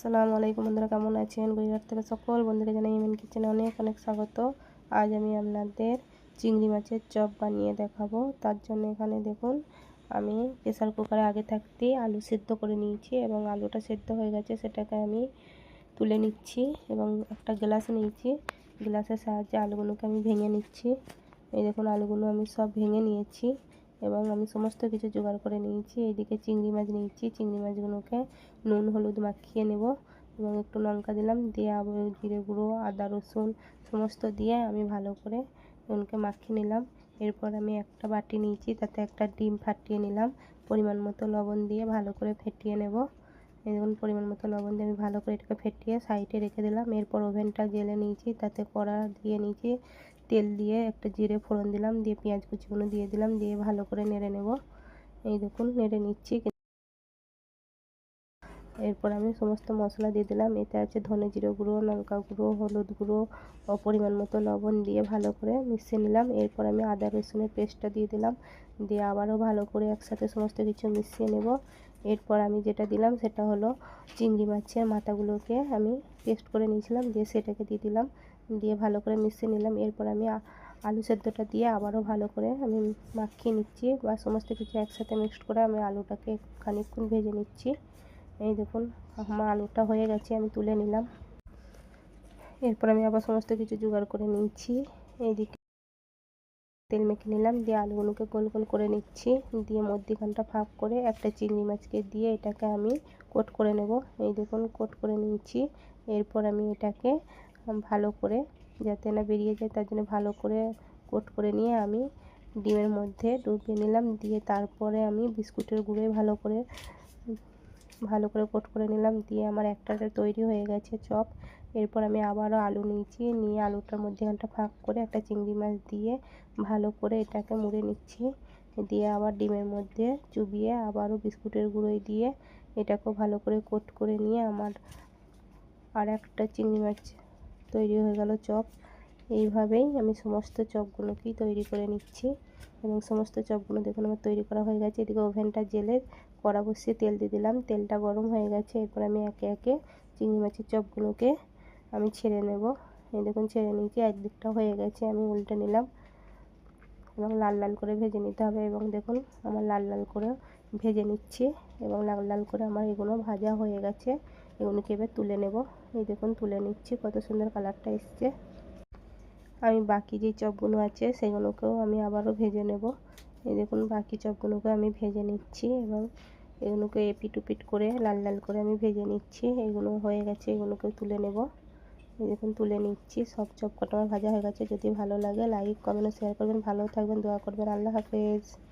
আসসালামু আলাইকুম বন্ধুরা, কেমন আছেন? গুজরাট থেকে সকল বন্ধুকে জানাই ইমেন কিচেনে অনেক অনেক স্বাগত। আজ আমি আপনাদের চিংড়ি মাছের চপ বানিয়ে দেখাবো। তার জন্য এখানে দেখুন, আমি প্রেসার কুকারে আগে থাকতে আলু সেদ্ধ করে নিয়েছি এবং আলুটা সেদ্ধ হয়ে গেছে, সেটাকে আমি তুলে নিচ্ছি এবং একটা গ্লাস নিয়েছি। গ্লাসের সাহায্যে আলুগুলোকে আমি ভেঙে নিচ্ছি। এই দেখুন, আলুগুলো আমি সব ভেঙে নিয়েছি এবং আমি সমস্ত কিছু জোগাড় করে নিয়েছি। এইদিকে চিংড়ি মাছ নিয়েছি, চিংড়ি মাছগুলোকে নুন হলুদ মাখিয়ে নেব এবং একটু লঙ্কা দিলাম, দিয়ে আবার জিরে গুঁড়ো আদা রসুন সমস্ত দিয়ে আমি ভালো করে নুনকে মাখিয়ে নিলাম। এরপর আমি একটা বাটি নিয়েছি, তাতে একটা ডিম ফাটিয়ে নিলাম, পরিমাণ মতো লবণ দিয়ে ভালো করে ফেটিয়ে নেব। দেখুন, পরিমাণ মতো লবণ দিয়ে আমি ভালো করে এটাকে ফেটিয়ে সাইডে রেখে দিলাম। এরপর ওভেনটা জেলে নিয়েছি, তাতে কড়া দিয়ে নিয়েছি, তেল দিয়ে একটা জিরে ফোড়ন দিলাম, দিয়ে পেঁয়াজ কুচিগুলো দিয়ে দিলাম, দিয়ে ভালো করে নেড়ে নেব। এই দেখুন, নেড়ে নিচ্ছি। এরপর আমি সমস্ত মশলা দিয়ে দিলাম। এতে আছে ধনে জিরে গুঁড়ো, লঙ্কা গুঁড়ো, হলুদ গুঁড়ো ও পরিমাণ মতো লবণ দিয়ে ভালো করে মিশিয়ে নিলাম। এরপর আমি আদা রসুনের পেস্টটা দিয়ে দিলাম, দিয়ে আবারও ভালো করে একসাথে সমস্ত কিছু মিশিয়ে নেব। এরপর আমি যেটা দিলাম সেটা হলো চিংড়ি মাছের মাথাগুলোকে আমি পেস্ট করে নিয়েছিলাম, দিয়ে সেটাকে দিয়ে দিলাম, দিয়ে ভালো করে মিশিয়ে নিলাম। এরপর আমি আলু সেদ্ধটা দিয়ে আবারও ভালো করে আমি মাখিয়ে নিচ্ছি, বা সমস্ত কিছু একসাথে মিক্সড করে আমি আলুটাকে খানিকক্ষণ ভেজে নিচ্ছি। এই দেখুন, আমার আলুটা হয়ে গেছে, আমি তুলে নিলাম। এরপর আমি আবার সমস্ত কিছু জোগাড় করে নিচ্ছি। এইদিকে তেল মেখে নিলাম, দিয়ে আলুগুলোকে গোল গোল করে নিচ্ছি, দিয়ে মধ্যিখানটা ফাঁক করে একটা চিংড়ি মাছকে দিয়ে এটাকে আমি কোট করে নেব। এই দেখুন, কোট করে নিচ্ছি। এরপর আমি এটাকে ভালো করে, যাতে না বেরিয়ে যায় তার জন্য ভালো করে কোট করে নিয়ে আমি ডিমের মধ্যে ডুবিয়ে নিলাম, দিয়ে তারপরে আমি বিস্কুটের গুঁড়োয় ভালো করে কোট করে নিলাম, দিয়ে আমার একটা তৈরি হয়ে গেছে চপ। এরপর আমি আবারও আলু নিয়েছি, নিয়ে আলুটার মধ্যেখানটা ফাঁক করে একটা চিংড়ি মাছ দিয়ে ভালো করে এটাকে মুড়ে নিচ্ছি, দিয়ে আবার ডিমের মধ্যে চুবিয়ে আবারও বিস্কুটের গুঁড়োয় দিয়ে এটাকেও ভালো করে কোট করে নিয়ে আমার আর একটা চিংড়ি মাছ তৈরি হয়ে গেল চপ। এইভাবেই আমি সমস্ত চপগুলোকেই তৈরি করে নিচ্ছি এবং সমস্ত চপগুলো দেখুন আমার তৈরি করা হয়ে গেছে। এদিকে ওভেনটা জেলে কড়া বসিয়ে তেল দিয়ে দিলাম, তেলটা গরম হয়ে গেছে। এরপর আমি একে একে চিংড়ি মাছের চপগুলোকে আমি ছেড়ে নেব। এই দেখুন, ছেড়ে নিয়েছি, একদিকটা হয়ে গেছে, আমি উল্টে নিলাম এবং লাল লাল করে ভেজে নিতে হবে। এবং দেখুন, আমার লাল লাল করে ভেজে নিচ্ছি এবং লাল লাল করে আমার এগুলো ভাজা হয়ে গেছে। এগুলোকে এবার তুলে নেব। এই দেখুন, তুলে নিচ্ছি, কত সুন্দর কালারটা এসছে। আমি বাকি যে চপগুলো আছে সেগুলোকেও আমি আবারও ভেজে নেব। এই দেখুন, বাকি চপগুলোকে আমি ভেজে নিচ্ছি এবং এগুলোকে এপিট ওপিট করে লাল লাল করে আমি ভেজে নিচ্ছি। এগুলো হয়ে গেছে, এগুলোকেও তুলে নেব। এই দেখুন, তুলে নিচ্ছি। সব চপ কটা আমার ভাজা হয়ে গেছে। যদি ভালো লাগে লাইক কমেন্ট ও শেয়ার করবেন। ভালো থাকবেন, দোয়া করবেন। আল্লাহ হাফেজ।